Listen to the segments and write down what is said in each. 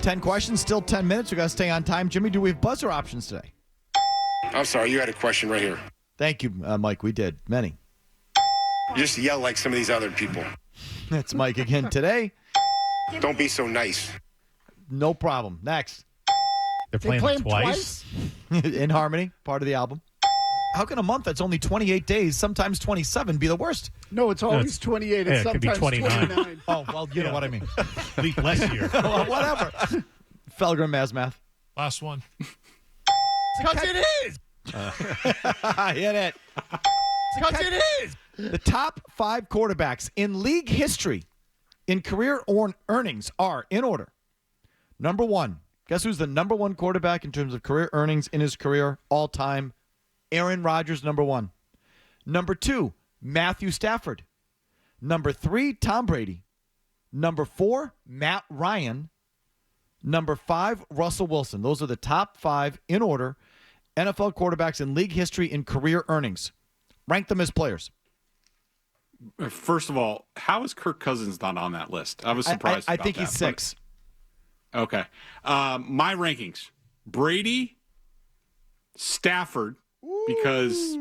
10 questions, still 10 minutes. We got to stay on time. Jimmy, do we have buzzer options today? I'm sorry, you had a question right here. Thank you, Mike. We did. Many. You just yell like some of these other people. That's Mike again today. Don't be so nice. No problem. Next. They're playing them twice? In harmony, part of the album. How can a month that's only 28 days, sometimes 27, be the worst? No, it's always 28. It's it could be sometimes 29. 29. Oh, well, you know what I mean. Leap less year. Well, whatever. Felger and Mazz math. Last one. Because it is. Hit it. Because it is. The top 5 quarterbacks in league history in career earnings are, in order, number 1. Guess who's the number 1 quarterback in terms of career earnings in his career all time? Aaron Rodgers, number 1. Number 2, Matthew Stafford. Number 3, Tom Brady. Number 4, Matt Ryan. Number 5, Russell Wilson. Those are the top 5 in order NFL quarterbacks in league history in career earnings. Rank them as players. First of all, how is Kirk Cousins not on that list? I was surprised. I about think that, he's 6. Okay. My rankings: Brady, Stafford, because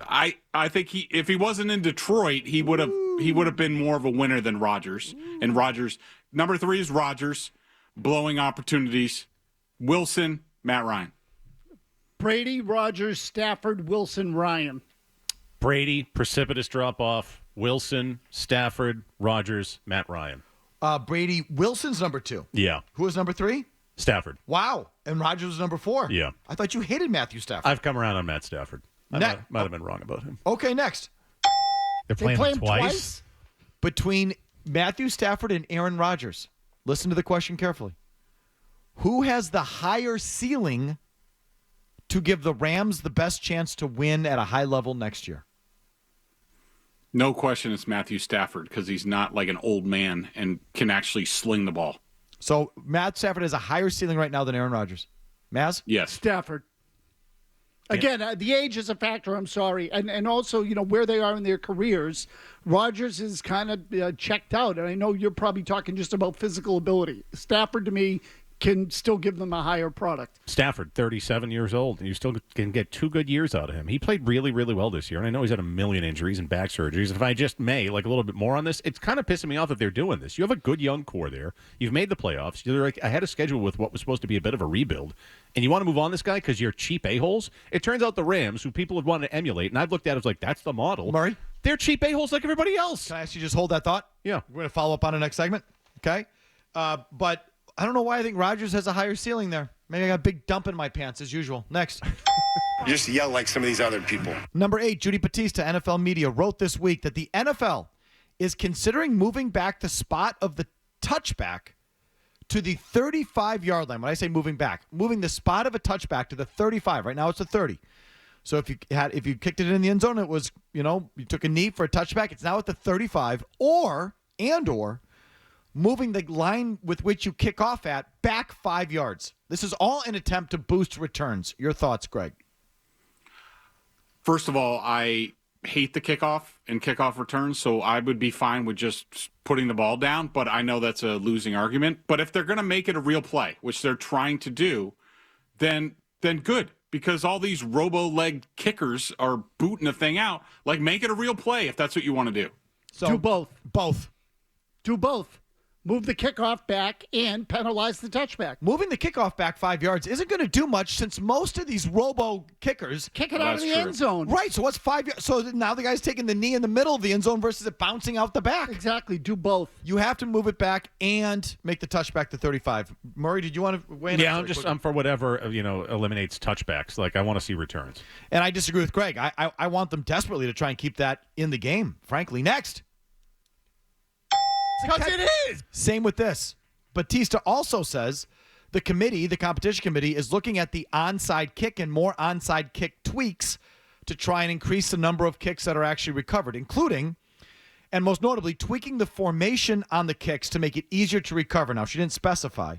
I think if he wasn't in Detroit, he would have been more of a winner than Rodgers. And Rodgers, number 3 is Rodgers, blowing opportunities. Wilson, Matt Ryan. Brady, Rodgers, Stafford, Wilson, Ryan. Brady, precipitous drop-off. Wilson, Stafford, Rodgers, Matt Ryan. Brady, Wilson's number 2. Yeah. Who was number 3? Stafford. Wow. And Rodgers was number 4. Yeah. I thought you hated Matthew Stafford. I've come around on Matt Stafford. I might have been wrong about him. Okay, next. They're playing them twice? Between Matthew Stafford and Aaron Rodgers. Listen to the question carefully. Who has the higher ceiling to give the Rams the best chance to win at a high level next year? No question it's Matthew Stafford because he's not like an old man and can actually sling the ball. So Matt Stafford has a higher ceiling right now than Aaron Rodgers. Mazz? Yes. Stafford. Again, the age is a factor, I'm sorry. And also, where they are in their careers. Rodgers is kind of checked out. And I know you're probably talking just about physical ability. Stafford, to me, can still give them a higher product. Stafford, 37 years old, and you still can get 2 good years out of him. He played really, really well this year, and I know he's had a million injuries and back surgeries. If I just may, a little bit more on this, it's kind of pissing me off that they're doing this. You have a good young core there. You've made the playoffs. You're ahead of schedule with what was supposed to be a bit of a rebuild, and you want to move on this guy because you're cheap a-holes? It turns out the Rams, who people would want to emulate, and I've looked at it as that's the model. Murray? They're cheap a-holes like everybody else. Can I ask you just hold that thought? Yeah. We're going to follow up on the next segment, okay? But I don't know why I think Rodgers has a higher ceiling there. Maybe I got a big dump in my pants as usual. Next. You just yell like some of these other people. Number 8, Judy Battista, NFL Media, wrote this week that the NFL is considering moving back the spot of the touchback to the 35-yard line. When I say moving back, moving the spot of a touchback to the 35. Right now it's the 30. So if you kicked it in the end zone, it was, you took a knee for a touchback. It's now at the 35 or moving the line with which you kick off at back 5 yards. This is all an attempt to boost returns. Your thoughts, Greg? First of all, I hate the kickoff and kickoff returns, so I would be fine with just putting the ball down, but I know that's a losing argument. But if they're going to make it a real play, which they're trying to do, then good, because all these robo-leg kickers are booting the thing out. Make it a real play if that's what you want to do. So do both. Do both. Move the kickoff back and penalize the touchback. Moving the kickoff back 5 yards isn't going to do much since most of these robo kickers kick it out of the end zone. Right. So what's 5 yards? So now the guy's taking the knee in the middle of the end zone versus it bouncing out the back. Exactly. Do both. You have to move it back and make the touchback to 35. Murray, did you want to weigh in? Yeah, I'm for whatever eliminates touchbacks. I want to see returns. And I disagree with Greg. I want them desperately to try and keep that in the game. Frankly, next. Because it is. Same with this. Batista also says the competition committee, is looking at the onside kick and more onside kick tweaks to try and increase the number of kicks that are actually recovered, including, and most notably, tweaking the formation on the kicks to make it easier to recover. Now, she didn't specify,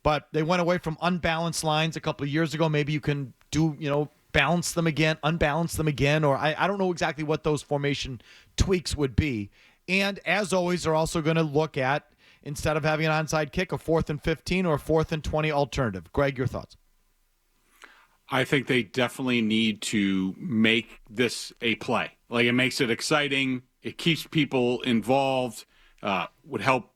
but they went away from unbalanced lines a couple of years ago. Maybe you can do, balance them again, unbalance them again, or I don't know exactly what those formation tweaks would be. And as always, they're also going to look at instead of having an onside kick, a 4th and 15 or a 4th and 20 alternative. Greg, your thoughts? I think they definitely need to make this a play. Like, it makes it exciting. It keeps people involved. Would help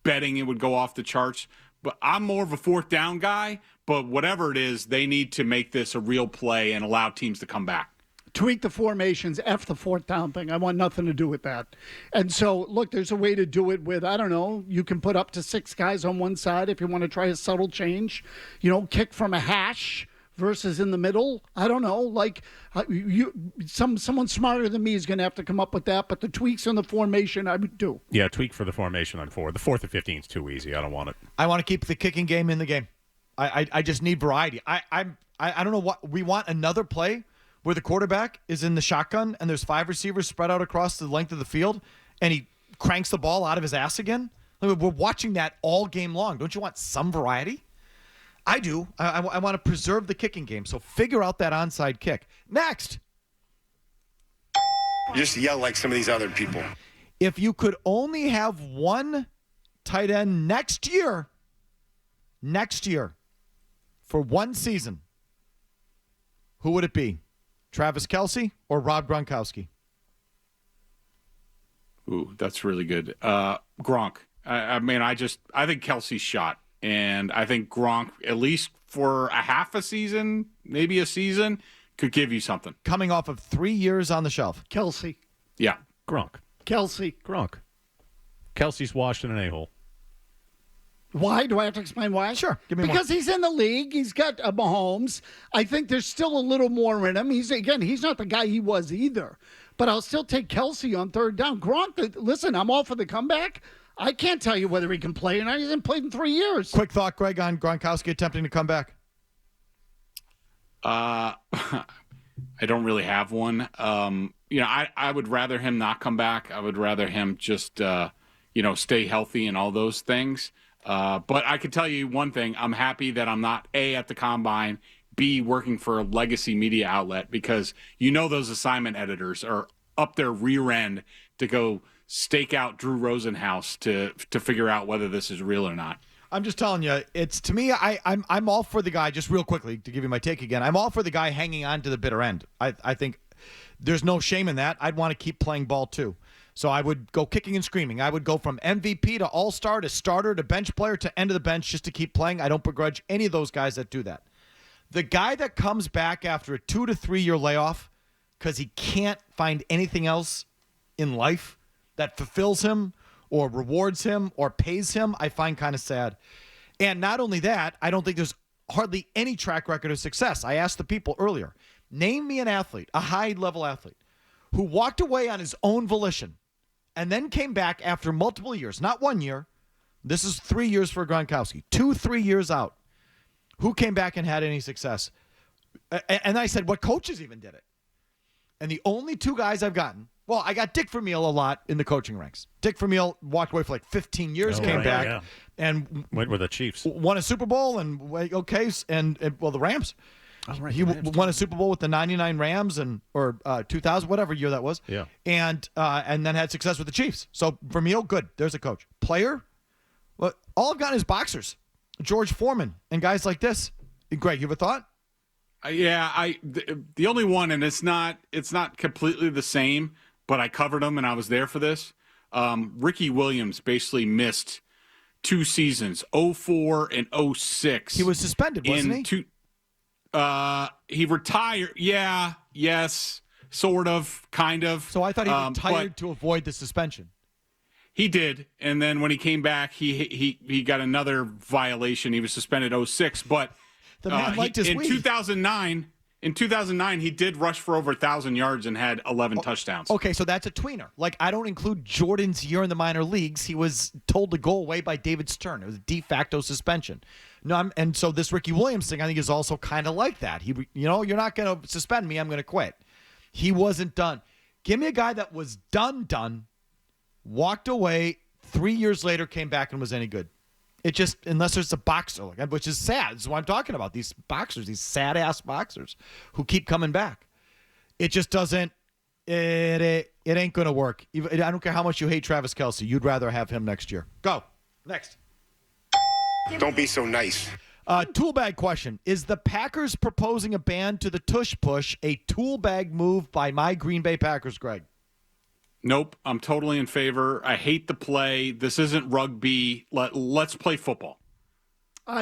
betting. It would go off the charts. But I'm more of a 4th down guy. But whatever it is, they need to make this a real play and allow teams to come back. Tweak the formations, F the 4th down thing. I want nothing to do with that. And so, look, there's a way to do it with, I don't know, you can put up to 6 guys on one side if you want to try a subtle change. Kick from a hash versus in the middle. I don't know. Like, someone smarter than me is going to have to come up with that. But the tweaks on the formation, I would do. Yeah, tweak for the formation on 4. The 4th and 15 is too easy. I don't want it. I want to keep the kicking game in the game. I just need variety. I don't know what we want. Another play where the quarterback is in the shotgun and there's 5 receivers spread out across the length of the field and he cranks the ball out of his ass again. We're watching that all game long. Don't you want some variety? I do. I want to preserve the kicking game. So figure out that onside kick. Next. You just yell like some of these other people. If you could only have one tight end next year, for one season, who would it be? Travis Kelce or Rob Gronkowski? Ooh, that's really good. Gronk. I think Kelsey's shot. And I think Gronk, at least for a half a season, maybe a season, could give you something. Coming off of 3 years on the shelf. Kelce. Yeah. Gronk. Kelce. Gronk. Kelsey's washed in an a-hole. Why? Do I have to explain why? Sure. Give me because more. He's in the league. He's got Mahomes. I think there's still a little more in him. He's not the guy he was either. But I'll still take Kelce on 3rd down. Gronk, listen, I'm all for the comeback. I can't tell you whether he can play or not. He hasn't played in 3 years. Quick thought, Greg, on Gronkowski attempting to come back. I don't really have one. I would rather him not come back. I would rather him just, stay healthy and all those things. But I can tell you one thing. I'm happy that I'm not A, at the combine, B, working for a legacy media outlet, because those assignment editors are up their rear end to go stake out Drew Rosenhaus to figure out whether this is real or not. I'm just telling you, it's to me, I'm all for the guy, just real quickly to give you my take again. I'm all for the guy hanging on to the bitter end. I think there's no shame in that. I'd want to keep playing ball too. So I would go kicking and screaming. I would go from MVP to all-star to starter to bench player to end of the bench just to keep playing. I don't begrudge any of those guys that do that. The guy that comes back after a 2 to 3 year layoff because he can't find anything else in life that fulfills him or rewards him or pays him, I find kind of sad. And not only that, I don't think there's hardly any track record of success. I asked the people earlier, name me an athlete, a high-level athlete, who walked away on his own volition and then came back after multiple years, not 1 year. This is 3 years for Gronkowski, 2-3 years out. Who came back and had any success? And I said, what coaches even did it? And the only 2 guys I've gotten, well, I got Dick Vermeil a lot in the coaching ranks. Dick Vermeil walked away for like 15 years, came back, and went with the Chiefs. Won a Super Bowl, and the Rams. Oh, right, He won a Super Bowl with the 99 Rams or 2000, whatever year that was. Yeah. And then had success with the Chiefs. So Vermeil, good. There's a coach. Player, well, all I've gotten is boxers. George Foreman and guys like this. Greg, you have a thought? The only one, and it's not completely the same, but I covered him and I was there for this. Ricky Williams basically missed 2 seasons, 04 and 06. He was suspended, wasn't he? He retired. Yeah, yes, sort of, kind of. So I thought he retired to avoid the suspension. He did, and then when he came back, he got another violation. He was suspended 06, but the man liked his in weed. 2009. In 2009, he did rush for over 1,000 yards and had 11 touchdowns. Okay, so that's a tweener. Like, I don't include Jordan's year in the minor leagues. He was told to go away by David Stern. It was a de facto suspension. And so this Ricky Williams thing, I think, is also kind of like that. You're not going to suspend me. I'm going to quit. He wasn't done. Give me a guy that was done, walked away, 3 years later came back and was any good. It just, unless there's a boxer, which is sad. This is what I'm talking about. These boxers, these sad-ass boxers who keep coming back. It just doesn't, it ain't going to work. I don't care how much you hate Travis Kelce. You'd rather have him next year. Go. Next. Don't be so nice. Tool bag question. Is the Packers proposing a ban to the tush push a tool bag move by my Green Bay Packers, Greg? Nope, I'm totally in favor. I hate the play. This isn't rugby. Let's play football.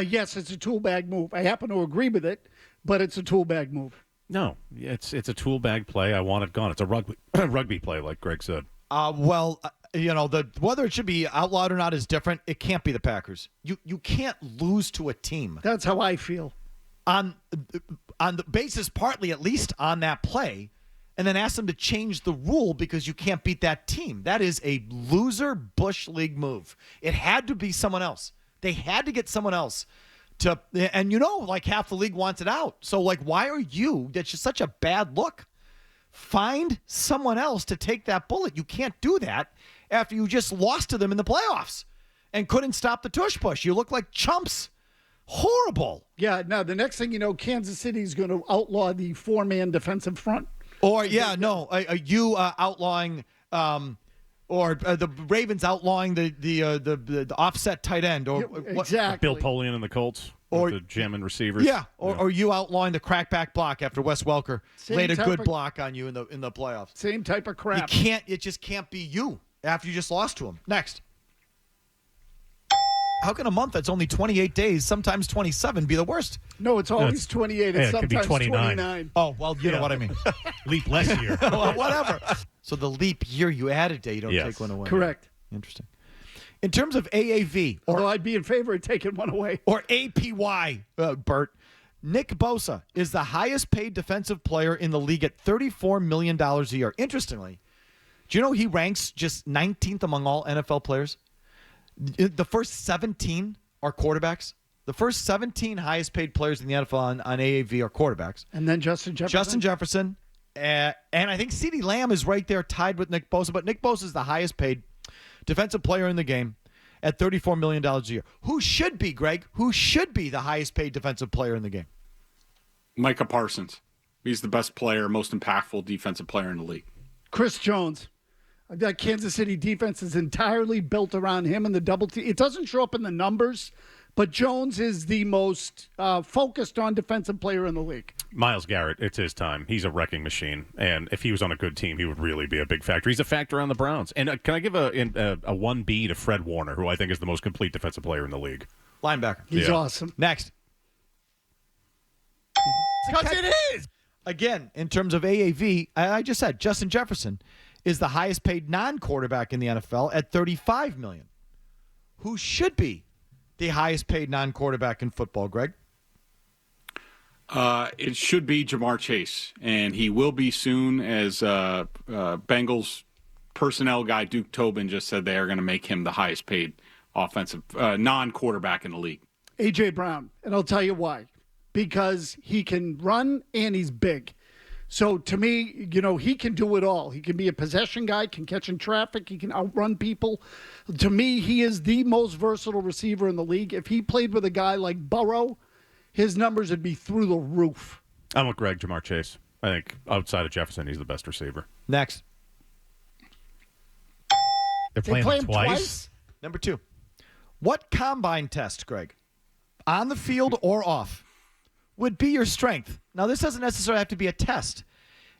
Yes, it's a tool bag move. I happen to agree with it, but it's a tool bag move. No, it's a tool bag play. I want it gone. It's a rugby play, like Greg said. Whether it should be outlawed or not is different. It can't be the Packers. You can't lose to a team That's how I feel. on the basis, partly at least, on that play, and then ask them to change the rule because you can't beat that team. That is a loser Bush League move. It had to be someone else. They had to get someone else to, and like half the league wants it out. So why are you? That's just such a bad look. Find someone else to take that bullet. You can't do that after you just lost to them in the playoffs and couldn't stop the tush push. You look like chumps. Horrible. Yeah, now the next thing you know, Kansas City's going to outlaw the four-man defensive front. Or, you outlawing or the Ravens outlawing the offset tight end. Or Exactly. Bill Polian and the Colts. Or the jamming receivers. Yeah, or you outlawing the crackback block after Wes Welker laid a good of- block on you in the playoffs. Same type of crap. It just can't be you after you just lost to him. Next. How can a month that's only 28 days, sometimes 27, be the worst? No, it's always 28. It's it could be sometimes 29. Oh, well, you know what I mean. Leap less year. Well, whatever. So the leap year you added day, you don't Yes. take one away. Correct. Interesting. In terms of AAV Although I'd be in favor of taking one away. or APY, Bert, Nick Bosa is the highest paid defensive player in the league at $34 million a year. Interestingly, do you know he ranks just 19th among all NFL players? The first 17 are quarterbacks. The first 17 highest paid players in the NFL on AAV are quarterbacks. And then Justin Jefferson. And I think CeeDee Lamb is right there tied with Nick Bosa, but Nick Bosa is the highest paid defensive player in the game at $34 million a year. Who should be, Greg? Who should be the highest paid defensive player in the game? Micah Parsons. He's the best player, most impactful defensive player in the league. Chris Jones. That Kansas City defense is entirely built around him and the double team. It doesn't show up in the numbers, but Jones is the most focused on defensive player in the league. Myles Garrett, it's his time. He's a wrecking machine. And if he was on a good team, he would really be a big factor. He's a factor on the Browns. And can I give a 1B to Fred Warner, who I think is the most complete defensive player in the league? Linebacker. He's Yeah. awesome. Next. Because it is. Again, in terms of AAV, I just said Justin Jefferson is the highest paid non-quarterback in the NFL at $35 million. Who should be the highest paid non-quarterback in football, Greg? It should be Jamar Chase, and he will be soon, as Bengals personnel guy Duke Tobin just said they are going to make him the highest paid offensive non-quarterback in the league. A.J. Brown, and I'll tell you why. Because he can run and he's big. So to me, he can do it all. He can be a possession guy, can catch in traffic, he can outrun people. To me, he is the most versatile receiver in the league. If he played with a guy like Burrow, his numbers would be through the roof. I'm with Greg, Jamar Chase. I think outside of Jefferson, he's the best receiver. Next. They're They play him twice? Number 2. What combine test, Greg, on the field or off, would be your strength? Now, this doesn't necessarily have to be a test.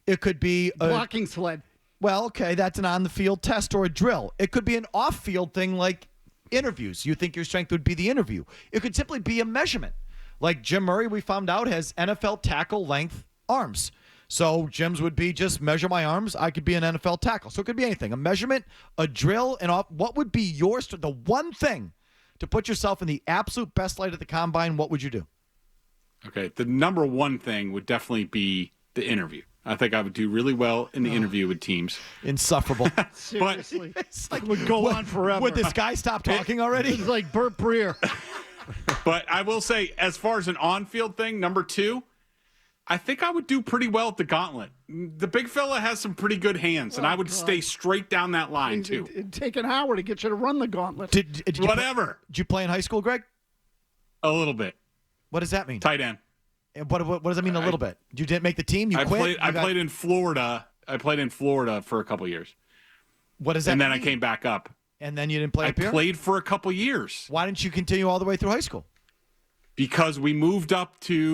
It could be a Blocking sled. well, okay, that's an on-the-field test or a drill. It could be an off-field thing like interviews. You think your strength would be the interview. It could simply be a measurement. Like Jim Murray, we found out, has NFL tackle length arms. So Jim's would be just measure my arms. I could be an NFL tackle. So it could be anything. A measurement, a drill, and off. What would be yours? The one thing to put yourself in the absolute best light at the combine, what would you do? Okay, the number one thing would definitely be the interview. I think I would do really well in the interview with teams. Insufferable. Seriously. It's like, Would go on forever. Would this guy stop talking already? It's like Burt Breer. But I will say, as far as an on-field thing, number 2, I think I would do pretty well at the gauntlet. The big fella has some pretty good hands, and I would stay straight down that line, too. It'd take an hour to get you to run the gauntlet. Did you Whatever. Did you play in high school, Greg? A little bit. What does that mean? Tight end. And what does that mean? A little bit. You didn't make the team. You quit. I played in Florida. I played in Florida for a couple years, What does that and mean? then I came back up. And then you didn't play I up here? played for a couple years Why didn't you continue all the way through high school? because we moved up here,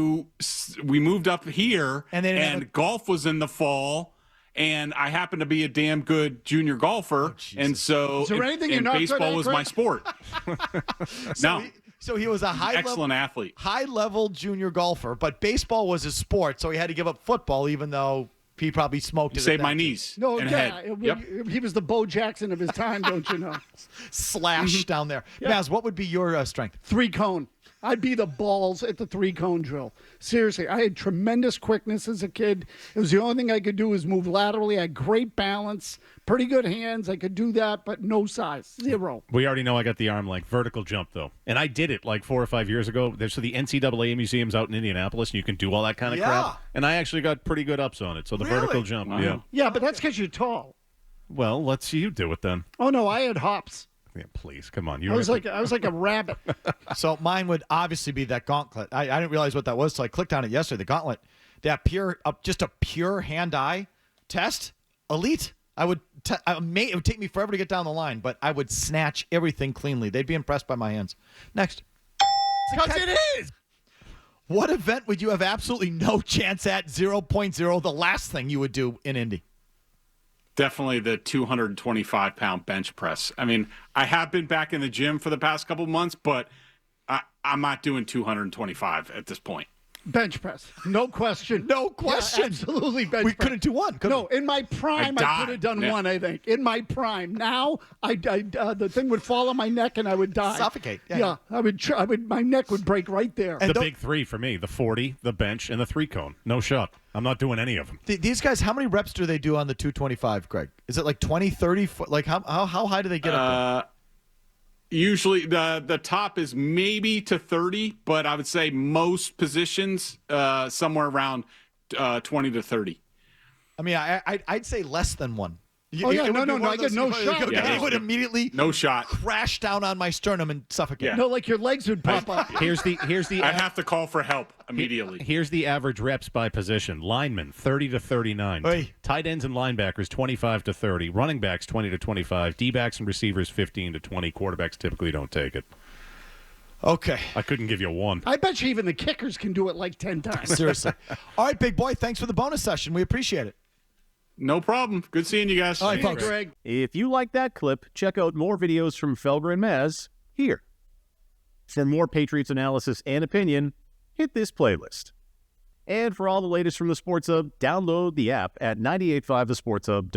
And they didn't have a- golf was in the fall. And I happen to be a damn good junior golfer, and so Is there anything you're and not good baseball at, was Greg? my sport. No, So he was a excellent athlete. high-level junior golfer, but baseball was his sport, so he had to give up football, even though he probably smoked You it. saved at my that knees No, and yeah, head. he was the Bo Jackson of his time, don't you know? slash down there. Maz, what would be your strength? 3-cone. I'd be the balls at the 3-cone drill. Seriously, I had tremendous quickness as a kid. It was the only thing I could do was move laterally. I had great balance, pretty good hands. I could do that, but no size, 0. We already know I got the arm length. Vertical jump, though. And I did it like 4 or 5 years ago. There's the NCAA museum's out in Indianapolis, and you can do all that kind of Yeah. crap. And I actually got pretty good ups on it. So the Really? vertical jump, Wow. yeah. Yeah, but that's because you're tall. Well, let's see you do it then. Oh no, I had hops. Yeah, please, come on. I was like a rabbit. So mine would obviously be that gauntlet. I didn't realize what that was, so I clicked on it yesterday. The gauntlet, that just a pure hand-eye test, elite. It would take me forever to get down the line, but I would snatch everything cleanly. They'd be impressed by my hands. Next. because it is. What event would you have absolutely no chance at? 0.0, the last thing you would do in Indy. Definitely the 225-pound bench press. I mean, I have been back in the gym for the past couple months, but I'm not doing 225 at this point. Bench press, no question. No question. Yeah, absolutely bench We press. couldn't do one, could No, we? in my prime, I could have done Yeah. one. I think in my prime. Now, the thing would fall on my neck and I would die. Suffocate. Yeah. Yeah, I would. My neck would break right there. And The don't- big 3 for me, the 40, the bench, and the 3-cone. No shot. I'm not doing any of them. These guys, how many reps do they do on the 225, Greg? Is it like 20, 30? Like how high do they get up Usually the top is maybe to 30, but I would say most positions somewhere around 20 to 30. there? I mean, I'd say less than one. Oh, yeah, It would no, be no, one no, of I get those- no it shot. would- Yeah, It would immediately No shot. crash down on my sternum and suffocate. Yeah. No, like your legs would pop up. Here's the I'd have to call for help immediately. Here's the average reps by position. Linemen 30 to 39. Oy. Tight ends and linebackers 25 to 30. Running backs 20 to 25. D-backs and receivers 15 to 20. Quarterbacks typically don't take it. Okay. I couldn't give you one. I bet you even the kickers can do it like 10 times. Seriously. All right, big boy. Thanks for the bonus session. We appreciate it. No problem. Good seeing you guys. All right, Hey, folks. Greg. If you like that clip, check out more videos from Felger and Mazz here. For more Patriots analysis and opinion, hit this playlist. And for all the latest from the Sports Hub, download the app at 985thesportshub.com.